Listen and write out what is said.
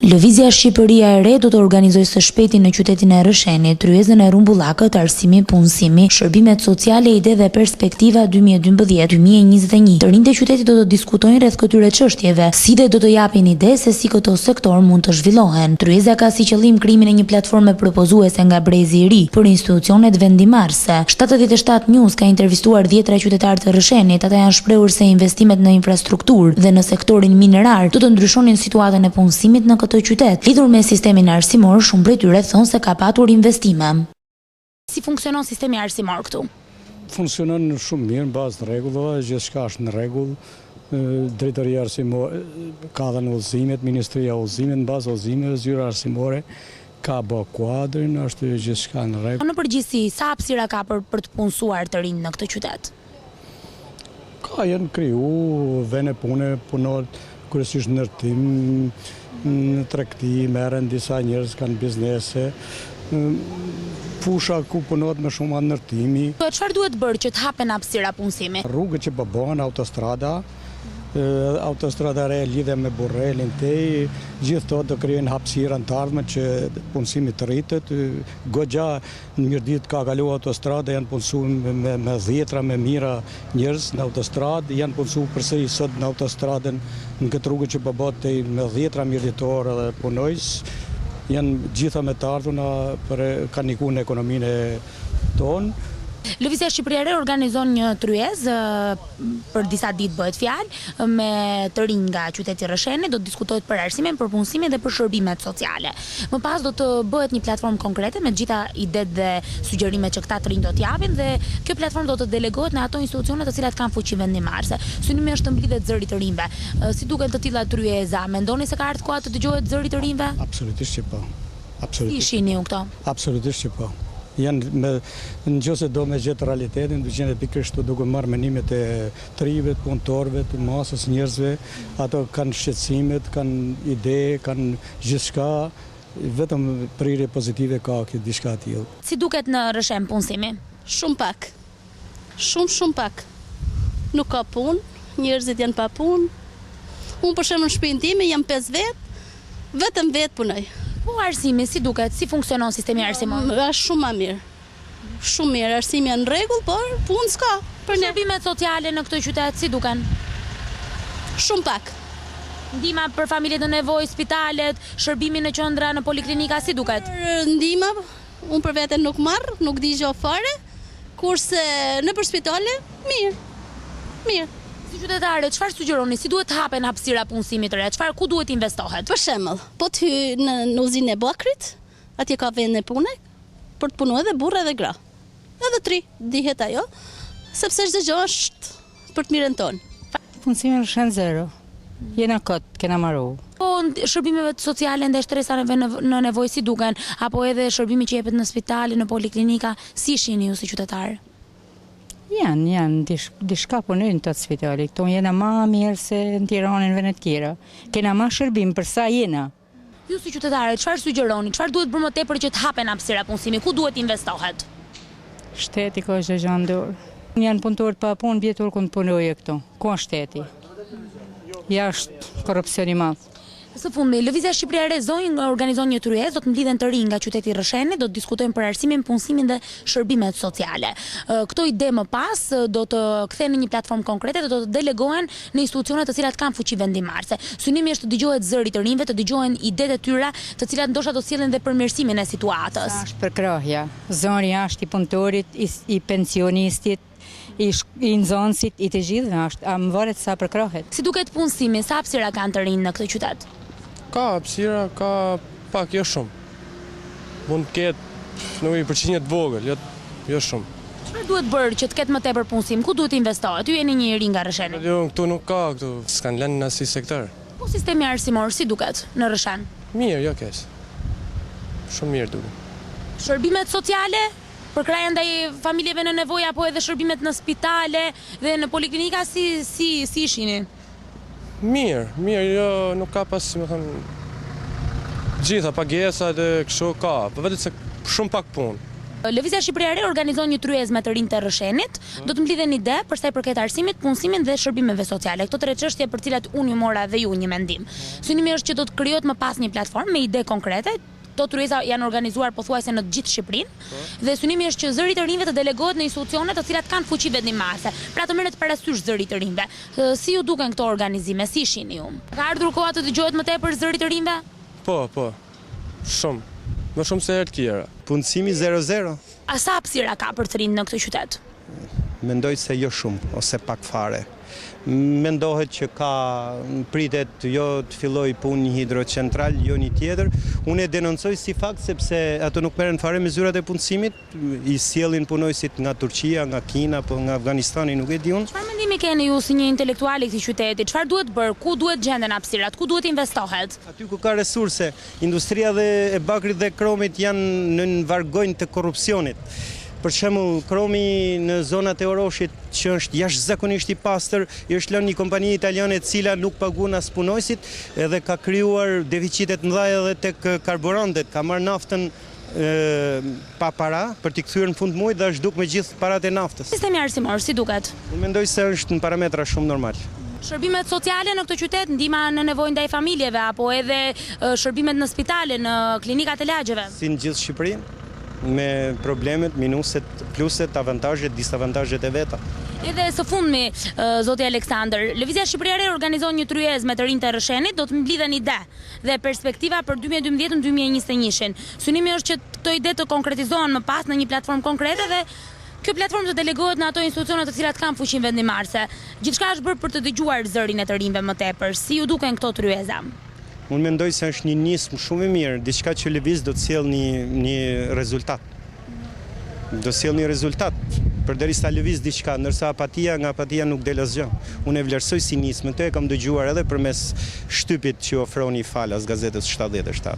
Lëvizja Shqipëria e Re do të organizojë së shpejti në qytetin e Rëshenit tryezën e rrumbullakët, arsimi, punësimi, shërbimet sociale, ide dhe perspektiva 2012-2021. Të rinjtë e qytetit do të diskutojnë rreth këtyre çështjeve, si dhe do të japin ide se si këto sektor mund të zhvillohen. Tryeza ka si qëllim krijimin e një platforme propozuese nga brezi i ri për institucionet vendimarrëse. 77 News ka intervistuar 10 qytetarë të Rëshenit. Ata janë shprehur se investimet në infrastrukturë dhe në sektorin minerar do të ndryshonin situatën e punësimit në këtë qytet. Lidhur me sistemin arsimor, shumë prej tyre thonë se ka patur investime. Si funksionon sistemi arsimor këtu? Funksionon shumë mirë, në bazë të rregullave, gjithçka është në rregull. Drejtoria arsimore ka dhënë udhëzimet, Ministria e Udhëzimit, në bazë udhëzimeve, zyra arsimore ka bë kuadrin, është gjithçka në rregull. Në përgjithësi, sa hapësira ka për të punësuar të rinj në këtë qytet? Ka janë kriju vende pune, punohet kryesisht në ndërtim, në tregti, merren disa njerëz kanë biznese. Fusha ku punohet më shumë ndërtimi. Çfarë duhet bërë që të hapen hapësira punësimi? Rrugët që bëhen, autostrada re lidhe me Burrelin tej, gjithë to do krijojnë hapësira të ardhme që punësimi të rritet. Goxha në Mirdit ka kaluar autostrada, janë punësuar me dhjetra, me mijëra njerëz në autostradë, janë punësuar përsëri sot në autostradën në këtë rrugë që bëhet tej me dhjetra mirëditorë dhe punojës. Janë gjitha me të ardhuna për kanë ndikuar në ekonominë tonë. Lëvizja Shqipëria e Re organizon një tryezë për disa ditë bëhet fjalë me të rinj nga qyteti i Rëshenit, do të diskutohet për arsimin, për punësimin dhe për shërbimet sociale. Më pas do të bëhet një platformë konkrete me gjitha idetë dhe sugjerimet që këta të rinj do t'japin dhe kjo platformë do të delegohet në ato institucione të cilat kanë fuqi vendimarrëse. Synimi është të mblidhet zëri të rinjve. Si duken të tilla tryeza? Mendoni se ka ardhur koha të dëgjohet zëri të rinjve? Absolutisht që po. Si shihni ju këto? Absolutisht që po. Nëse do me gjetë realitetin, do qenë pikërisht duke marrë menimet e trive, të punëtorëve, të masës njerëzve, ato kanë shqetësimet, kanë ide, kanë gjithçka, vetëm prirje pozitive ka diçka e tillë. Si duket në Rëshen punësimi? Shumë pak. Shumë pak. Nuk ka punë, njerëzit janë pa punë. Unë për shembull në shtëpinë time jam 5 vjet, vetëm vet punoj. Po arsimi, si duket? Si funksionon sistemi arsimor? Është shumë më mirë. Shumë mirë, arsimi janë në rregull, por punë s'ka. Shërbimet sociale në këtë qytet si duken? Shumë pak. Ndihma për familjet në nevojë, spitalet, shërbimi në qendra, në poliklinika si duket? Ndihma, unë për veten nuk marr, nuk di gjë fare, kurse nëpër spitale, mirë. Mirë. Si qytetare, çfarë sugjeroni? Si duhet të hapen hapësira punësimit të re? Ku duhet investohet? Për shembull, po të hy në uzinë e Bakrit, atje ka vende pune për të punuar edhe burra edhe gra. Edhe tri, dihet ajo, sepse çdo gjë është për të mirën tonë. Punësimi është në zero. Jena kot, kena marru. Po shërbimeve sociale ndaj stresave në nevojë si duken, apo edhe shërbimi që jepet në spitale, në poliklinika, si shihni ju si qytetar? Janë, dishka punojnë të spitali, këto jena ma mirë se në Tiranë, në vende të tjera. Kena ma shërbim për sa jena. Ju si qytetare, çfarë sugjeroni? Çfarë duhet bërë më tepër që të hapen hapësira punësimi? Ku duhet investohet? Shteti ka çdo gjë në dorë. Janë punëtorë pa punë, vjetur ku punojë këto. Ku është shteti? Jashtë korrupsioni i madh. Së fundi, Lëvizja Shqipëria e Re organizon një tryezë, do të mblidhen të rinj nga qyteti i Rëshenit, do të diskutojnë për arsimin, punësimin dhe shërbimet sociale. Këto ide më pas do të kthehen në një platformë konkrete dhe do të delegohen në institucione të cilat kanë fuqi vendimarrëse. Synimi është të dëgjohet zëri të rinjve, të dëgjohen idetë e tyre, të cilat ndoshta do sjellin dhe përmirësimin e situatës. Është përkrahja. Zori jashtë i punëtorit, i pensionistit, i nxënësit, i të gjithëve është, më varet sa përkrahet. Si duket punësimi, sa hapësira kanë të rinj në këtë qytet? Ka hapësira, ka pak, jo shumë. Mund të ketë në përqindje të vogël, jo shumë. Çfarë duhet bërë që të ketë më tepër punësim? Ku duhet investohet? Ju jeni një rinj nga Rësheni. Jo, këtu nuk ka, këtu s'kan lënë në asnjë sektor. Po sistemi arsimor si duket në Rëshen? Mirë, jo keq. Shumë mirë duket. Shërbimet sociale? Përkrahen ndaj familjeve në nevojë apo edhe shërbimet në spitale dhe në poliklinika si shihni? Mirë, jo nuk ka pas, më thënë, gjitha pagesa dhe kështu ka, për vetë se shumë pak punë. Lëvizja Shqipëria e Re organizon një tryezë me të rinj të Rrëshenit. Do të mblidhen ide për sa i përket arsimit, punësimit dhe shërbimeve sociale. Këto tre çështje për cilat unë ju mora dhe ju një mendim. Synimi është që do të krijohet më pas një platformë me ide konkrete. Këto tryeza janë organizuar pothuajse në të gjithë Shqipërinë dhe synimi është që zëri të rinjve të delegohet në institucione të cilat kanë fuqi vendimase. Pra të merret parasysh zëri të rinjve. Si ju duken këto organizime? Si shihni ju? Ka ardhur koha të dëgjohet më tepër zëri të rinjve? Po. Shumë. Më shumë se herë tjera. Punësimi 0-0. A sa hapësira ka për të rinj në këtë qytet? Mendoj se jo shumë, ose pak fare. Mendohet që pritet jo të filloj punë një hidrocentral, jo një tjetër. Unë e denoncoj si fakt sepse ato nuk merren fare mezurat e punësimit, i sjellin punojësit nga Turqia, nga Kina, po nga Afganistani, nuk e di unë. Çfarë mendimi keni ju si një intelektual i këtij qyteti? Çfarë duhet bërë? Ku duhet gjenden hapësirat? Ku duhet investohet? Aty ku ka resurse, industria e bakrit dhe kromit janë në vargojnë të korrupsionit. Për shembull, kromi në zonat e Oroshit, që është jashtëzakonisht i pastër, i është lënë një kompani italiane e cila nuk paguan as punojësit edhe ka krijuar deficitet mëdha edhe tek karburantet, ka marrë naftën pa para për t'i kthyer në fund muajit dhe është duk me gjithë paratë e naftës. Sistemi arsimor, si duket? Unë mendoj se është në parametra shumë normal. Shërbimet sociale në këtë qytet, ndihma në nevojë ndaj familjeve apo edhe shërbimet në spitale, në klinikat e lagjeve? Si në gjithë Shqipërinë, me problemet, minuset, pluset, avantazhet, disavantazhet e veta. Edhe së fundmi, zoti Aleksandër, Lëvizja Shqipëria e Re organizon një tryezë me të rinj të Rrëshenit, do të mblidhen ide dhe perspektiva për 2012-2021. Synimi është që këto ide të konkretizohen më pas në një platformë konkrete dhe kjo platformë të delegohet në ato institucione të cilat kanë fuqinë vendimarrëse. Gjithçka është bërë për të dëgjuar zërin e të rinjve më tepër. Si ju duken këto tryeza? Unë mendoj se është një nismë shumë e mirë, diçka që lëviz do të sjellë një rezultat. Do sjellë një rezultat, përderisa lëviz diçka, ndërsa nga apatia nuk del asgjë. Unë e vlerësoj si nismë, këtë e kam dëgjuar edhe përmes shtypit që ofroni Falas, gazetës 77.